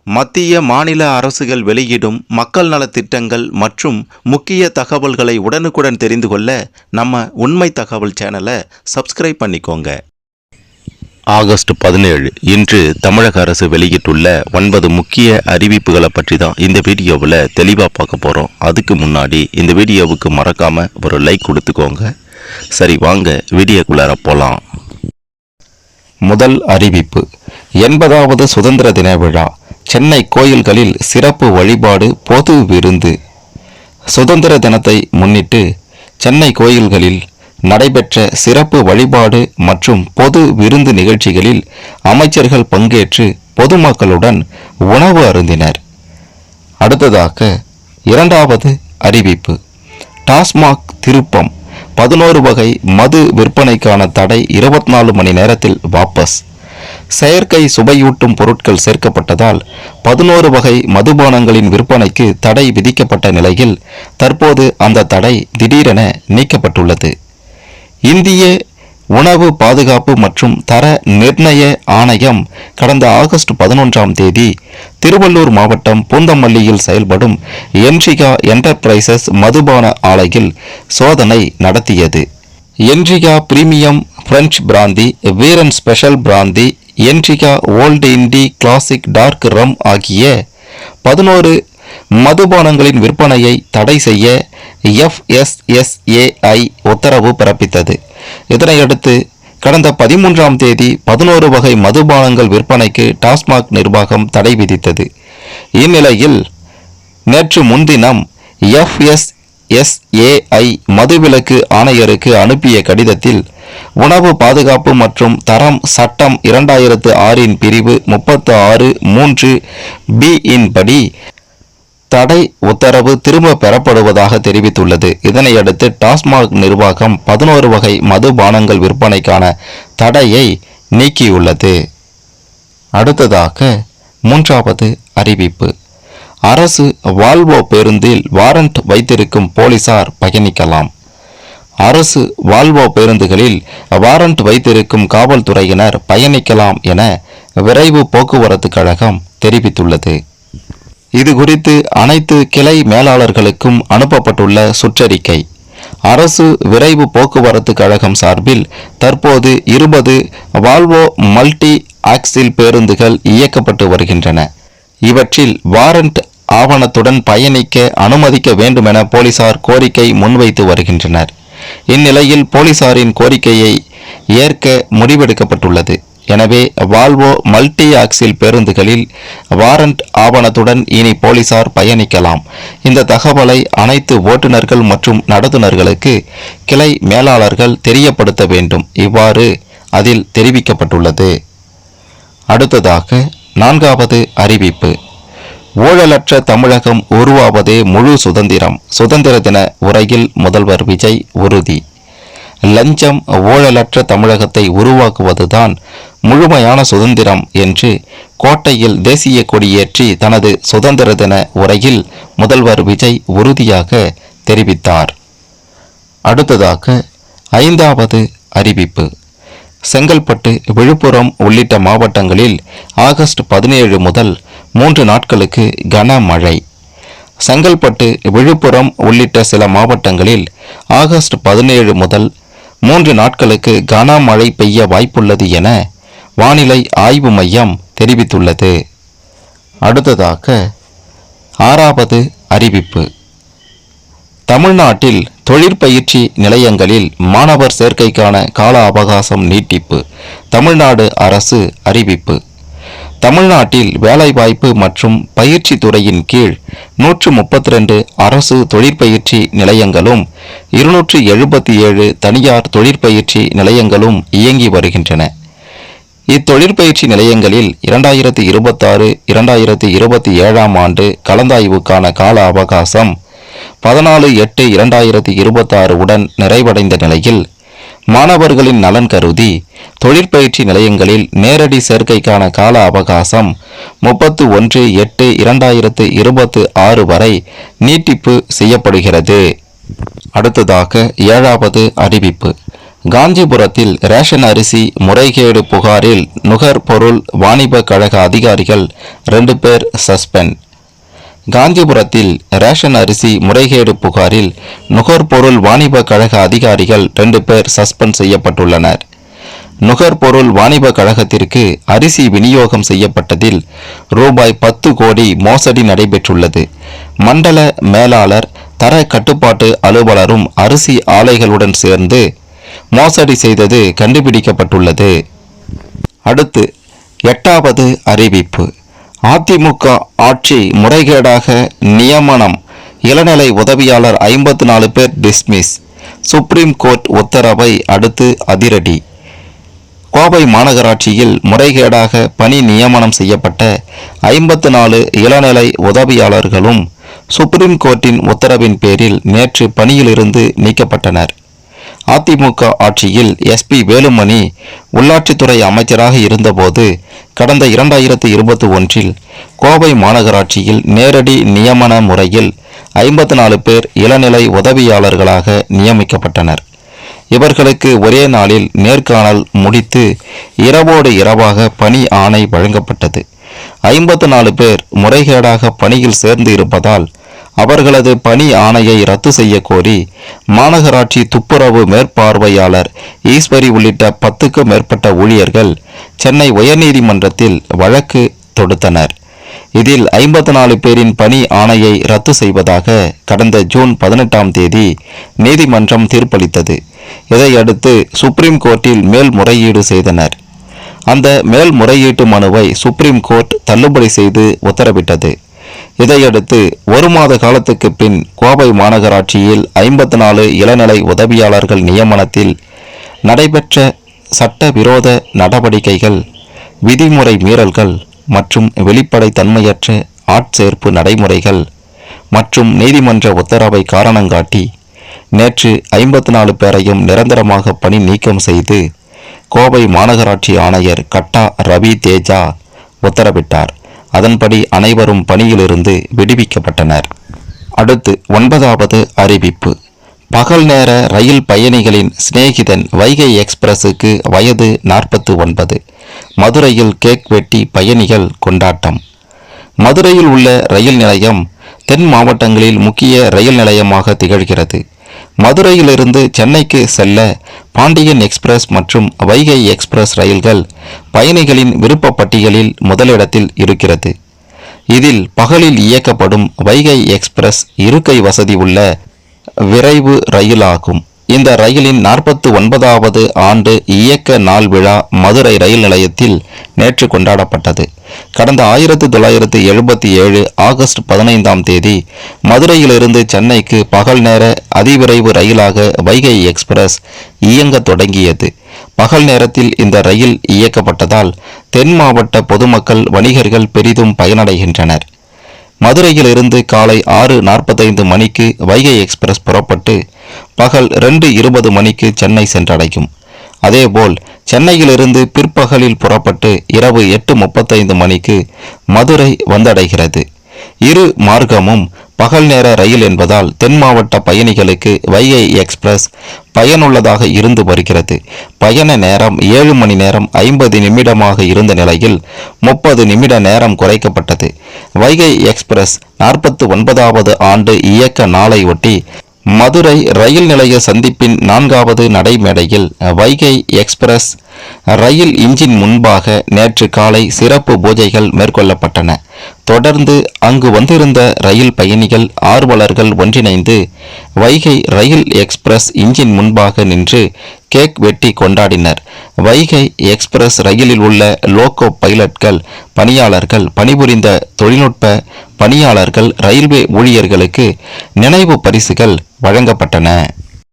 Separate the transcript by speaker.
Speaker 1: மத்திய மாநில அரசுகள் வெளியிடும் மக்கள் நலத்திட்டங்கள் மற்றும் முக்கிய தகவல்களை உடனுக்குடன் தெரிந்து கொள்ள நம்ம உண்மை தகவல் சேனலை சப்ஸ்கிரைப் பண்ணிக்கோங்க. ஆகஸ்ட் 17 இன்று தமிழக அரசு வெளியிட்டுள்ள 9 முக்கிய அறிவிப்புகளை பற்றி தான் இந்த வீடியோவில் தெளிவாக பார்க்க போகிறோம். அதுக்கு முன்னாடி இந்த வீடியோவுக்கு மறக்காம ஒரு லைக் கொடுத்துக்கோங்க. சரி, வாங்க வீடியோக்குள்ளார போகலாம். முதல் அறிவிப்பு, 80வது சுதந்திர தின விழா. சென்னை கோயில்களில் சிறப்பு வழிபாடு, பொது விருந்து. சுதந்திர தினத்தை முன்னிட்டு சென்னை கோயில்களில் நடைபெற்ற சிறப்பு வழிபாடு மற்றும் பொது விருந்து நிகழ்ச்சிகளில் அமைச்சர்கள் பங்கேற்று பொதுமக்களுடன் உணவு அருந்தினர். அடுத்ததாக இரண்டாவது அறிவிப்பு, டாஸ்மாக் திருப்பம். 11 வகை மது விற்பனைக்கான தடை 24 மணி நேரத்தில் வாபஸ். செயற்கை சுவையூட்டும் பொருட்கள் சேர்க்கப்பட்டதால் 11 வகை மதுபானங்களின் விற்பனைக்கு தடை விதிக்கப்பட்ட நிலையில் தற்போது அந்த தடை திடீரென நீக்கப்பட்டுள்ளது. இந்திய உணவு பாதுகாப்பு மற்றும் தர நிர்ணய ஆணையம் கடந்த ஆகஸ்ட் 11ஆம் தேதி திருவள்ளூர் மாவட்டம் பூந்தமல்லியில் செயல்படும் என்ரிகா என்டர்பிரைசஸ் மதுபான ஆலையில் சோதனை நடத்தியது. என்ரிகா பிரீமியம் பிரெஞ்சு பிராந்தி, வீரன் ஸ்பெஷல் பிராந்தி, Enrica volt indie classic dark ரம் ஆகிய 11 மதுபானங்களின் விற்பனையை தடை செய்ய FSSAI உத்தரவு பிறப்பித்தது. இதனையடுத்து கடந்த 13ஆம் தேதி 11 வகை மதுபானங்கள் விற்பனைக்கு டாஸ்மாக் நிர்வாகம் தடை விதித்தது. இந்நிலையில் நேற்று முன்தினம் FSSAI மதுவிலக்கு ஆணையருக்கு அனுப்பிய கடிதத்தில் உணவு பாதுகாப்பு மற்றும் தரம் சட்டம் 2006 பிரிவு 36(3)B படி தடை உத்தரவு திரும்ப பெறப்படுவதாக தெரிவித்துள்ளது. இதனையடுத்து டாஸ்மாக் நிர்வாகம் 11 வகை மதுபானங்கள் விற்பனைக்கான தடையை நீக்கியுள்ளது. அடுத்ததாக மூன்றாவது அறிவிப்பு, அரசு வால்வோ பேருந்தில் வாரண்ட் வைத்திருக்கும் போலீசார் பயணிக்கலாம். அரசு வால்வோ பேருந்துகளில் வாரண்ட் வைத்திருக்கும் காவல்துறையினர் பயணிக்கலாம் என விரைவு போக்குவரத்து கழகம் தெரிவித்துள்ளது. இது குறித்து அனைத்து கிளை மேலாளர்களுக்கும் அனுப்பப்பட்டுள்ள சுற்றறிக்கை. அரசு விரைவு போக்குவரத்து கழகம் சார்பில் தற்போது 20 வால்வோ மல்டி ஆக்சில் பேருந்துகள் இயக்கப்பட்டு வருகின்றன. இவற்றில் வாரண்ட் ஆவணத்துடன் பயணிக்க அனுமதிக்க வேண்டுமென போலீசார் கோரிக்கை முன்வைத்து வருகின்றனர். இந்நிலையில் போலீசாரின் கோரிக்கையை ஏற்க முடிவெடுக்கப்பட்டுள்ளது. எனவே வால்வோ மல்டி ஆக்சில் பேருந்துகளில் வாரண்ட் ஆவணத்துடன் இனி போலீசார் பயணிக்கலாம். இந்த தகவலை அனைத்து ஓட்டுநர்கள் மற்றும் நடத்துனர்களுக்கு கிளை மேலாளர்கள் தெரியப்படுத்த வேண்டும். இவ்வாறு அதில் தெரிவிக்கப்பட்டுள்ளது. அடுத்ததாக 4வது அறிவிப்பு, ஊழலற்ற தமிழகம் உருவாவதே முழு சுதந்திரம். சுதந்திர தின உரையில் முதல்வர் விஜய் உறுதி. லஞ்சம் ஊழலற்ற தமிழகத்தை உருவாக்குவதுதான் முழுமையான சுதந்திரம் என்று கோட்டையில் தேசிய கொடியேற்றி தனது சுதந்திர தின உரையில் முதல்வர் விஜய் உறுதியாக தெரிவித்தார். அடுத்ததாக 5வது அறிவிப்பு, செங்கல்பட்டு, விழுப்புரம் உள்ளிட்ட மாவட்டங்களில் ஆகஸ்ட் 17 முதல் 3 நாட்களுக்கு கனமழை. செங்கல்பட்டு, விழுப்புரம் உள்ளிட்ட சில மாவட்டங்களில் ஆகஸ்ட் 17 முதல் 3 நாட்களுக்கு கனமழை பெய்ய வாய்ப்புள்ளது என வானிலை ஆய்வு மையம் தெரிவித்துள்ளது. அடுத்ததாக 6வது அறிவிப்பு, தமிழ்நாட்டில் தொழிற்பயிற்சி நிலையங்களில் மாணவர் சேர்க்கைக்கான கால அவகாசம் நீட்டிப்பு. தமிழ்நாடு அரசு அறிவிப்பு. தமிழ்நாட்டில் வேலைவாய்ப்பு மற்றும் பயிற்சி துறையின் கீழ் 132 அரசு தொழிற்பயிற்சி நிலையங்களும் 277 தனியார் தொழிற்பயிற்சி நிலையங்களும் இயங்கி வருகின்றன. இத்தொழிற்பயிற்சி நிலையங்களில் 2026-2027 ஆண்டு கலந்தாய்வுக்கான கால அவகாசம் 14/8/2026 உடன் நிறைவடைந்த நிலையில் மாணவர்களின் நலன் கருதி தொழிற்பயிற்சி நிலையங்களில் நேரடி சேர்க்கைக்கான கால அவகாசம் 31/8/2026 வரை நீட்டிப்பு செய்யப்படுகிறது. அடுத்ததாக 7வது அறிவிப்பு, காஞ்சிபுரத்தில் ரேஷன் அரிசி முறைகேடு புகாரில் நுகர்பொருள் வாணிப கழக அதிகாரிகள் 2 பேர் சஸ்பெண்ட். காஞ்சிபுரத்தில் ரேஷன் அரிசி முறைகேடு புகாரில் நுகர்பொருள் வாணிப கழக அதிகாரிகள் 2 பேர் சஸ்பெண்ட் செய்யப்பட்டுள்ளனர். நுகர்பொருள் வாணிப கழகத்திற்கு அரிசி விநியோகம் செய்யப்பட்டதில் ரூபாய் 10 கோடி மோசடி நடைபெற்றுள்ளது. மண்டல மேலாளர், தர கட்டுப்பாட்டு அலுவலரும் அரிசி ஆலைகளுடன் சேர்ந்து மோசடி செய்தது கண்டுபிடிக்கப்பட்டுள்ளது. அடுத்து 8வது அறிவிப்பு. அதிமுக ஆட்சி முறைகேடாக நியமனம், இளநிலை உதவியாளர் 54 பேர் டிஸ்மிஸ். சுப்ரீம் கோர்ட் உத்தரவை அடுத்து அதிரடி. கோவை மாநகராட்சியில் முறைகேடாக பணி நியமனம் செய்யப்பட்ட 54 இளநிலை உதவியாளர்களும் சுப்ரீம் கோர்ட்டின் உத்தரவின் பேரில் நேற்று பணியிலிருந்து நீக்கப்பட்டனர். அதிமுக ஆட்சியில் எஸ்பி வேலுமணி உள்ளாட்சித்துறை அமைச்சராக இருந்தபோது கடந்த 2021இல் கோவை மாநகராட்சியில் நேரடி நியமன முறையில் 54 பேர் இளநிலை உதவியாளர்களாக நியமிக்கப்பட்டனர். இவர்களுக்கு ஒரே நாளில் நேர்காணல் முடித்து இரவோடு இரவாக பணி ஆணை வழங்கப்பட்டது. 54 பேர் முறைகேடாக பணியில் சேர்ந்து இருப்பதால் அவர்களது பணி ஆணையை ரத்து செய்ய கோரி மாநகராட்சி துப்புரவு மேற்பார்வையாளர் ஈஸ்வரி உள்ளிட்ட 10க்கும் மேற்பட்ட ஊழியர்கள் சென்னை உயர்நீதிமன்றத்தில் வழக்கு தொடுத்தனர். இதில் 54 பேரின் பணி ஆணையை ரத்து செய்வதாக கடந்த ஜூன் 18ஆம் தேதி நீதிமன்றம் தீர்ப்பளித்தது. இதையடுத்து சுப்ரீம் கோர்ட்டில் மேல்முறையீடு செய்தனர். அந்த மேல்முறையீட்டு மனுவை சுப்ரீம் கோர்ட் தள்ளுபடி செய்து உத்தரவிட்டது. இதையடுத்து 1 மாத காலத்துக்கு பின் கோவை மாநகராட்சியில் 54 இளநிலை உதவியாளர்கள் நியமனத்தில் நடைபெற்ற சட்டவிரோத நடவடிக்கைகள், விதிமுறை மீறல்கள் மற்றும் வெளிப்படை தன்மையற்ற ஆட்சேர்ப்பு நடைமுறைகள் மற்றும் நீதிமன்ற உத்தரவை காரணங்காட்டி நேற்று 54 பேரையும் நிரந்தரமாக பணி நீக்கம் செய்து கோவை மாநகராட்சி ஆணையர் கட்டா ரவி தேஜா உத்தரவிட்டார். அதன்படி அனைவரும் பணியிலிருந்து விடுவிக்கப்பட்டனர். அடுத்து 9வது அறிவிப்பு. பகல் நேர ரயில் பயணிகளின் சிநேகிதன் வைகை எக்ஸ்பிரஸுக்கு வயது 49. மதுரையில் கேக் வெட்டி பயணிகள் கொண்டாட்டம். மதுரையில் உள்ள ரயில் நிலையம் தென் மாவட்டங்களில் முக்கிய ரயில் நிலையமாக திகழ்கிறது. மதுரையிலிருந்து சென்னைக்கு செல்ல பாண்டியன் எக்ஸ்பிரஸ் மற்றும் வைகை எக்ஸ்பிரஸ் ரயில்கள் பயணிகளின் விருப்ப பட்டியலில் முதலிடத்தில் இருக்கிறது. இதில் பகலில் இயக்கப்படும் வைகை எக்ஸ்பிரஸ் இருக்கை வசதி உள்ள விரைவு ரயிலாகும். இந்த ரயிலின் 49வது ஆண்டு இயக்க நாள் விழா மதுரை ரயில் நிலையத்தில் நேற்று கொண்டாடப்பட்டது. கடந்த 1977 ஆகஸ்ட் 15ஆம் தேதி மதுரையிலிருந்து சென்னைக்கு பகல் நேர அதிவிரைவு ரயிலாக வைகை எக்ஸ்பிரஸ் இயங்க தொடங்கியது. பகல் நேரத்தில் இந்த ரயில் இயக்கப்பட்டதால் தென் மாவட்ட பொதுமக்கள், வணிகர்கள் பெரிதும் பயனடைகின்றனர். மதுரையிலிருந்து காலை 6:45 மணிக்கு வைகை எக்ஸ்பிரஸ் புறப்பட்டு பகல் 2:20 மணிக்கு சென்னை சென்றடையும். அதேபோல் சென்னையிலிருந்து பிற்பகலில் புறப்பட்டு இரவு 8:35 மணிக்கு மதுரை வந்தடைகிறது. இரு மார்க்கமும் பகல் நேர ரயில் என்பதால் தென் மாவட்ட பயணிகளுக்கு வைகை எக்ஸ்பிரஸ் பயனுள்ளதாக இருந்து வருகிறது. பயண நேரம் 7 மணி நேரம் 50 நிமிடமாக இருந்த நிலையில் 30 நிமிட நேரம் குறைக்கப்பட்டது. வைகை எக்ஸ்பிரஸ் 49வது ஆண்டு இயக்க நாளை ஒட்டி மதுரை ரயில் நிலைய சந்திப்பின் 4வது நடைமேடையில் வைகை எக்ஸ்பிரஸ் ரயில் இன்ஜின் முன்பாக நேற்று காலை சிறப்பு பூஜைகள் மேற்கொள்ளப்பட்டன. தொடர்ந்து அங்கு வந்திருந்த ரயில் பயணிகள், ஆர்வலர்கள் ஒன்றிணைந்து வைகை ரயில் எக்ஸ்பிரஸ் இன்ஜின் முன்பாக நின்று கேக் வெட்டி கொண்டாடினர். வைகை எக்ஸ்பிரஸ் ரயிலில் உள்ள லோகோ பைலட்கள், பணியாளர்கள், பணிபுரிந்த தொழில்நுட்ப பணியாளர்கள், ரயில்வே ஊழியர்களுக்கு நினைவு பரிசுகள் வழங்கப்பட்டன.